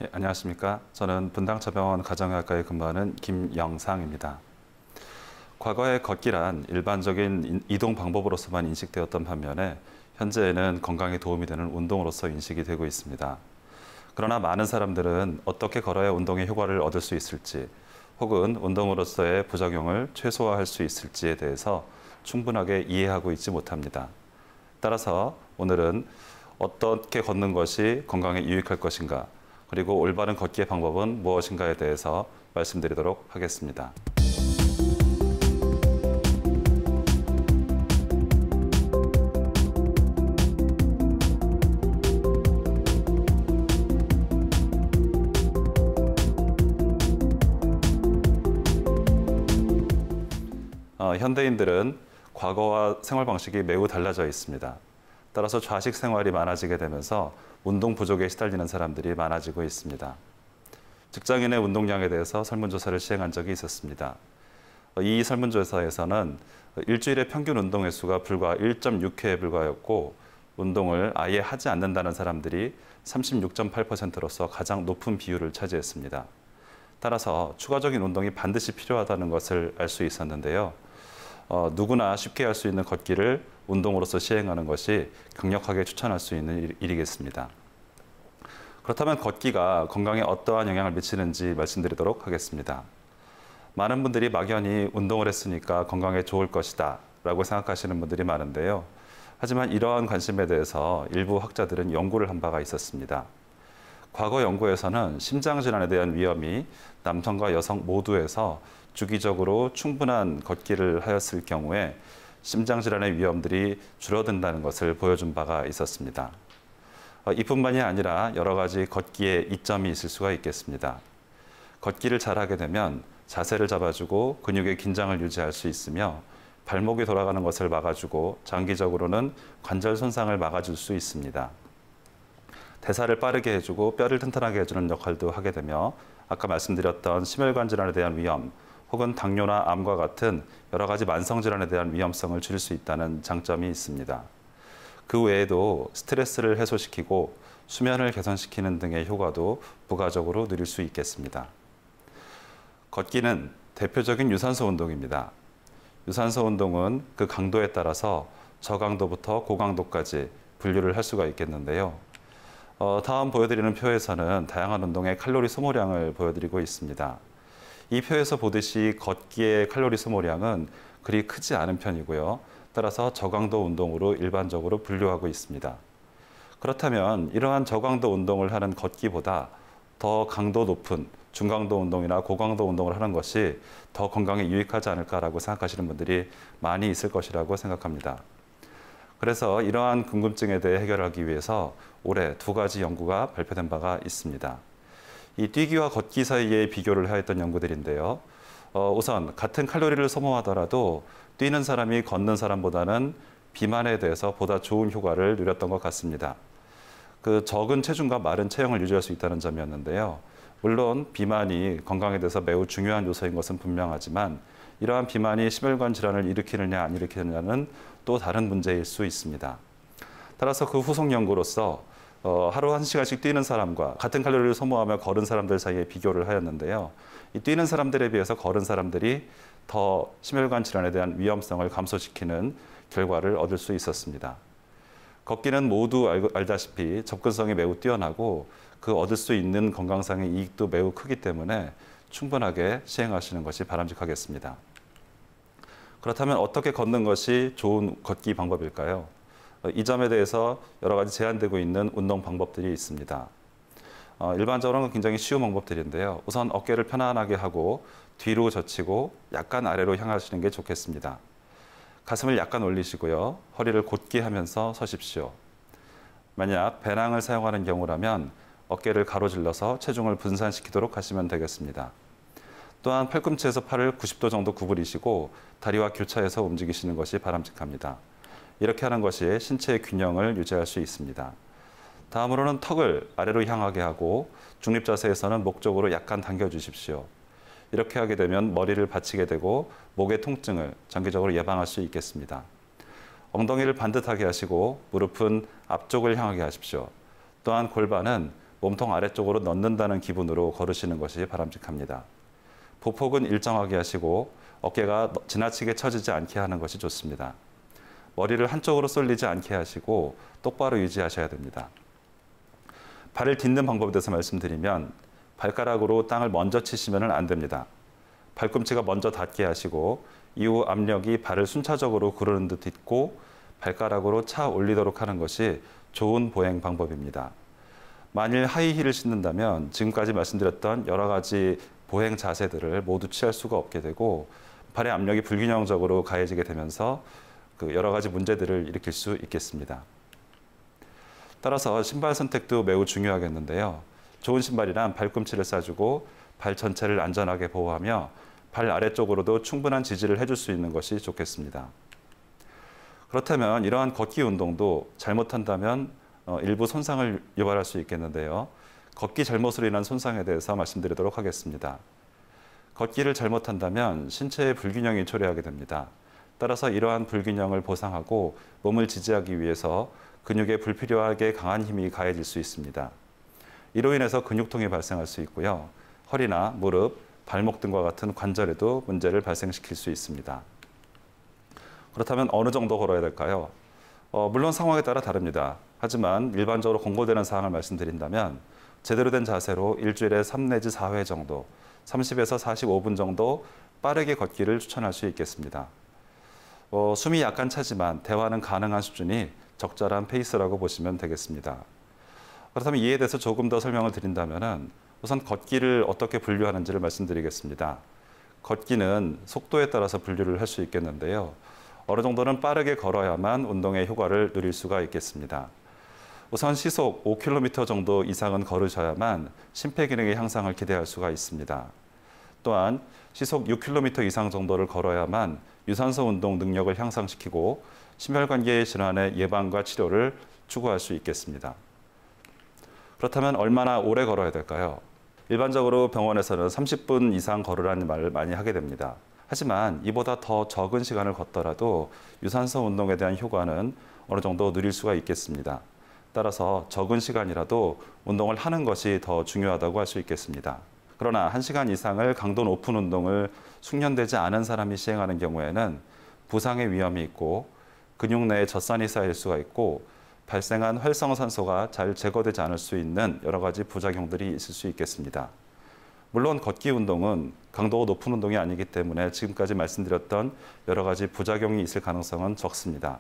예, 안녕하십니까. 저는 분당처병원 가정의학과에 근무하는 김영상입니다. 과거에 걷기란 일반적인 이동 방법으로서만 인식되었던 반면에 현재에는 건강에 도움이 되는 운동으로서 인식이 되고 있습니다. 그러나 많은 사람들은 어떻게 걸어야 운동의 효과를 얻을 수 있을지 혹은 운동으로서의 부작용을 최소화할 수 있을지에 대해서 충분하게 이해하고 있지 못합니다. 따라서 오늘은 어떻게 걷는 것이 건강에 유익할 것인가, 그리고 올바른 걷기의 방법은 무엇인가에 대해서 말씀드리도록 하겠습니다. 현대인들은 과거와 생활 방식이 매우 달라져 있습니다. 따라서 좌식 생활이 많아지게 되면서 운동 부족에 시달리는 사람들이 많아지고 있습니다. 직장인의 운동량에 대해서 설문조사를 시행한 적이 있었습니다. 이 설문조사에서는 일주일의 평균 운동 횟수가 불과 1.6회에 불과하였고, 운동을 아예 하지 않는다는 사람들이 36.8%로서 가장 높은 비율을 차지했습니다. 따라서 추가적인 운동이 반드시 필요하다는 것을 알 수 있었는데요. 누구나 쉽게 할 수 있는 걷기를 운동으로서 시행하는 것이 강력하게 추천할 수 있는 일이겠습니다. 그렇다면 걷기가 건강에 어떠한 영향을 미치는지 말씀드리도록 하겠습니다. 많은 분들이 막연히 운동을 했으니까 건강에 좋을 것이다 라고 생각하시는 분들이 많은데요. 하지만 이러한 관심에 대해서 일부 학자들은 연구를 한 바가 있었습니다. 과거 연구에서는 심장질환에 대한 위험이 남성과 여성 모두에서 주기적으로 충분한 걷기를 하였을 경우에 심장질환의 위험들이 줄어든다는 것을 보여준 바가 있었습니다. 이뿐만이 아니라 여러 가지 걷기에 이점이 있을 수가 있겠습니다. 걷기를 잘하게 되면 자세를 잡아주고 근육의 긴장을 유지할 수 있으며 발목이 돌아가는 것을 막아주고 장기적으로는 관절 손상을 막아줄 수 있습니다. 대사를 빠르게 해주고 뼈를 튼튼하게 해주는 역할도 하게 되며 아까 말씀드렸던 심혈관 질환에 대한 위험 혹은 당뇨나 암과 같은 여러 가지 만성 질환에 대한 위험성을 줄일 수 있다는 장점이 있습니다. 그 외에도 스트레스를 해소시키고 수면을 개선시키는 등의 효과도 부가적으로 누릴 수 있겠습니다. 걷기는 대표적인 유산소 운동입니다. 유산소 운동은 그 강도에 따라서 저강도부터 고강도까지 분류를 할 수가 있겠는데요. 다음 보여드리는 표에서는 다양한 운동의 칼로리 소모량을 보여드리고 있습니다. 이 표에서 보듯이 걷기의 칼로리 소모량은 그리 크지 않은 편이고요. 따라서 저강도 운동으로 일반적으로 분류하고 있습니다. 그렇다면 이러한 저강도 운동을 하는 걷기보다 더 강도 높은 중강도 운동이나 고강도 운동을 하는 것이 더 건강에 유익하지 않을까라고 생각하시는 분들이 많이 있을 것이라고 생각합니다. 그래서 이러한 궁금증에 대해 해결하기 위해서 올해 두 가지 연구가 발표된 바가 있습니다. 이 뛰기와 걷기 사이에 비교를 하였던 연구들인데요. 우선 같은 칼로리를 소모하더라도 뛰는 사람이 걷는 사람보다는 비만에 대해서 보다 좋은 효과를 누렸던 것 같습니다. 그 적은 체중과 마른 체형을 유지할 수 있다는 점이었는데요. 물론 비만이 건강에 대해서 매우 중요한 요소인 것은 분명하지만 이러한 비만이 심혈관 질환을 일으키느냐 안 일으키느냐는 또 다른 문제일 수 있습니다. 따라서 그 후속 연구로서 하루 1시간씩 뛰는 사람과 같은 칼로리를 소모하며 걸은 사람들 사이에 비교를 하였는데요. 이 뛰는 사람들에 비해서 걸은 사람들이 더 심혈관 질환에 대한 위험성을 감소시키는 결과를 얻을 수 있었습니다. 걷기는 모두 알다시피 접근성이 매우 뛰어나고 그 얻을 수 있는 건강상의 이익도 매우 크기 때문에 충분하게 시행하시는 것이 바람직하겠습니다. 그렇다면 어떻게 걷는 것이 좋은 걷기 방법일까요? 이 점에 대해서 여러 가지 제한되고 있는 운동 방법들이 있습니다. 일반적으로는 굉장히 쉬운 방법들인데요. 우선 어깨를 편안하게 하고 뒤로 젖히고 약간 아래로 향하시는 게 좋겠습니다. 가슴을 약간 올리시고요. 허리를 곧게 하면서 서십시오. 만약 배낭을 사용하는 경우라면 어깨를 가로질러서 체중을 분산시키도록 하시면 되겠습니다. 또한 팔꿈치에서 팔을 90도 정도 구부리시고 다리와 교차해서 움직이시는 것이 바람직합니다. 이렇게 하는 것이 신체의 균형을 유지할 수 있습니다. 다음으로는 턱을 아래로 향하게 하고 중립 자세에서는 목 쪽으로 약간 당겨주십시오. 이렇게 하게 되면 머리를 받치게 되고 목의 통증을 장기적으로 예방할 수 있겠습니다. 엉덩이를 반듯하게 하시고 무릎은 앞쪽을 향하게 하십시오. 또한 골반은 몸통 아래쪽으로 넣는다는 기분으로 걸으시는 것이 바람직합니다. 보폭은 일정하게 하시고 어깨가 지나치게 처지지 않게 하는 것이 좋습니다. 머리를 한쪽으로 쏠리지 않게 하시고 똑바로 유지하셔야 됩니다. 발을 딛는 방법에 대해서 말씀드리면 발가락으로 땅을 먼저 치시면 안 됩니다. 발꿈치가 먼저 닿게 하시고 이후 압력이 발을 순차적으로 구르는 듯 딛고 발가락으로 차 올리도록 하는 것이 좋은 보행 방법입니다. 만일 하이힐을 신는다면 지금까지 말씀드렸던 여러 가지 보행 자세들을 모두 취할 수가 없게 되고 발의 압력이 불균형적으로 가해지게 되면서 여러 가지 문제들을 일으킬 수 있겠습니다. 따라서 신발 선택도 매우 중요하겠는데요. 좋은 신발이란 발꿈치를 싸주고 발 전체를 안전하게 보호하며 발 아래쪽으로도 충분한 지지를 해줄 수 있는 것이 좋겠습니다. 그렇다면 이러한 걷기 운동도 잘못한다면 일부 손상을 유발할 수 있겠는데요. 걷기 잘못으로 인한 손상에 대해서 말씀드리도록 하겠습니다. 걷기를 잘못한다면 신체의 불균형이 초래하게 됩니다. 따라서 이러한 불균형을 보상하고 몸을 지지하기 위해서 근육에 불필요하게 강한 힘이 가해질 수 있습니다. 이로 인해서 근육통이 발생할 수 있고요. 허리나 무릎, 발목 등과 같은 관절에도 문제를 발생시킬 수 있습니다. 그렇다면 어느 정도 걸어야 될까요? 물론 상황에 따라 다릅니다. 하지만 일반적으로 권고되는 사항을 말씀드린다면 제대로 된 자세로 일주일에 3 내지 4회 정도, 30에서 45분 정도 빠르게 걷기를 추천할 수 있겠습니다. 숨이 약간 차지만 대화는 가능한 수준이 적절한 페이스라고 보시면 되겠습니다. 그렇다면 이에 대해서 조금 더 설명을 드린다면 우선 걷기를 어떻게 분류하는지를 말씀드리겠습니다. 걷기는 속도에 따라서 분류를 할 수 있겠는데요. 어느 정도는 빠르게 걸어야만 운동의 효과를 누릴 수가 있겠습니다. 우선 시속 5km 정도 이상은 걸으셔야만 심폐기능의 향상을 기대할 수가 있습니다. 또한 시속 6km 이상 정도를 걸어야만 유산소 운동 능력을 향상시키고 심혈관계 질환의 예방과 치료를 추구할 수 있겠습니다. 그렇다면 얼마나 오래 걸어야 될까요? 일반적으로 병원에서는 30분 이상 걸으라는 말을 많이 하게 됩니다. 하지만 이보다 더 적은 시간을 걷더라도 유산소 운동에 대한 효과는 어느 정도 누릴 수가 있겠습니다. 따라서 적은 시간이라도 운동을 하는 것이 더 중요하다고 할 수 있겠습니다. 그러나 1시간 이상을 강도 높은 운동을 숙련되지 않은 사람이 시행하는 경우에는 부상의 위험이 있고 근육 내에 젖산이 쌓일 수가 있고 발생한 활성산소가 잘 제거되지 않을 수 있는 여러 가지 부작용들이 있을 수 있겠습니다. 물론 걷기 운동은 강도가 높은 운동이 아니기 때문에 지금까지 말씀드렸던 여러 가지 부작용이 있을 가능성은 적습니다.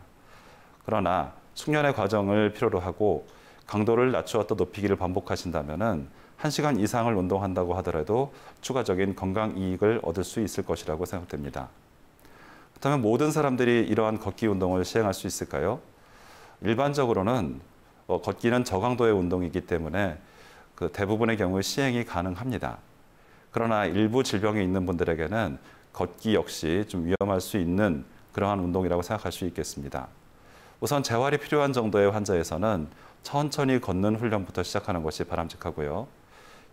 그러나 숙련의 과정을 필요로 하고 강도를 낮추었다 높이기를 반복하신다면 1시간 이상을 운동한다고 하더라도 추가적인 건강 이익을 얻을 수 있을 것이라고 생각됩니다. 그렇다면 모든 사람들이 이러한 걷기 운동을 시행할 수 있을까요? 일반적으로는 걷기는 저강도의 운동이기 때문에 대부분의 경우 시행이 가능합니다. 그러나 일부 질병이 있는 분들에게는 걷기 역시 좀 위험할 수 있는 그러한 운동이라고 생각할 수 있겠습니다. 우선 재활이 필요한 정도의 환자에서는 천천히 걷는 훈련부터 시작하는 것이 바람직하고요.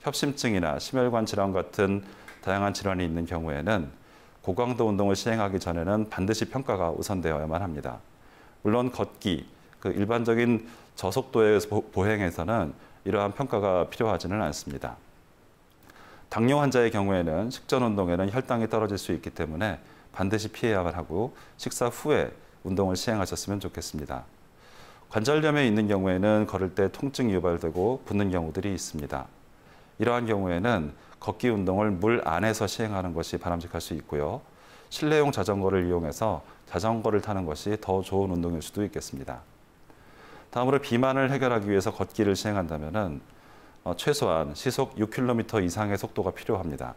협심증이나 심혈관 질환 같은 다양한 질환이 있는 경우에는 고강도 운동을 시행하기 전에는 반드시 평가가 우선되어야만 합니다. 물론 걷기, 일반적인 저속도의 보행에서는 이러한 평가가 필요하지는 않습니다. 당뇨 환자의 경우에는 식전 운동에는 혈당이 떨어질 수 있기 때문에 반드시 피해야만 하고 식사 후에 운동을 시행하셨으면 좋겠습니다. 관절염에 있는 경우에는 걸을 때 통증이 유발되고 붓는 경우들이 있습니다. 이러한 경우에는 걷기 운동을 물 안에서 시행하는 것이 바람직할 수 있고요. 실내용 자전거를 이용해서 자전거를 타는 것이 더 좋은 운동일 수도 있겠습니다. 다음으로 비만을 해결하기 위해서 걷기를 시행한다면 최소한 시속 6km 이상의 속도가 필요합니다.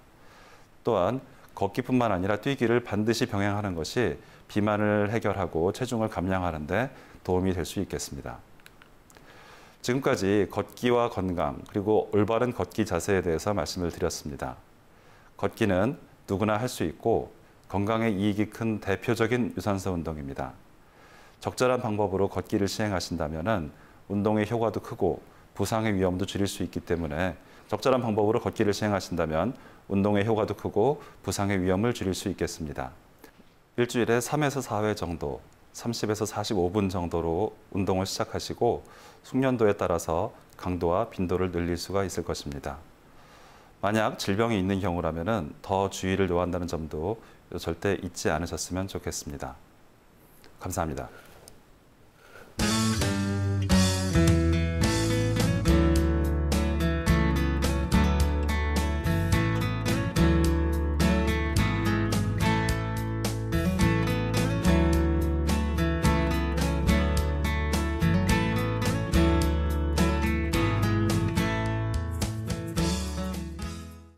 또한 걷기뿐만 아니라 뛰기를 반드시 병행하는 것이 비만을 해결하고 체중을 감량하는 데 도움이 될 수 있겠습니다. 지금까지 걷기와 건강 그리고 올바른 걷기 자세에 대해서 말씀을 드렸습니다. 걷기는 누구나 할 수 있고 건강에 이익이 큰 대표적인 유산소 운동입니다. 적절한 방법으로 걷기를 시행하신다면 운동의 효과도 크고 부상의 위험도 줄일 수 있기 때문에 적절한 방법으로 걷기를 시행하신다면 운동의 효과도 크고 부상의 위험을 줄일 수 있겠습니다. 일주일에 3에서 4회 정도, 30에서 45분 정도로 운동을 시작하시고 숙련도에 따라서 강도와 빈도를 늘릴 수가 있을 것입니다. 만약 질병이 있는 경우라면 더 주의를 요한다는 점도 절대 잊지 않으셨으면 좋겠습니다. 감사합니다.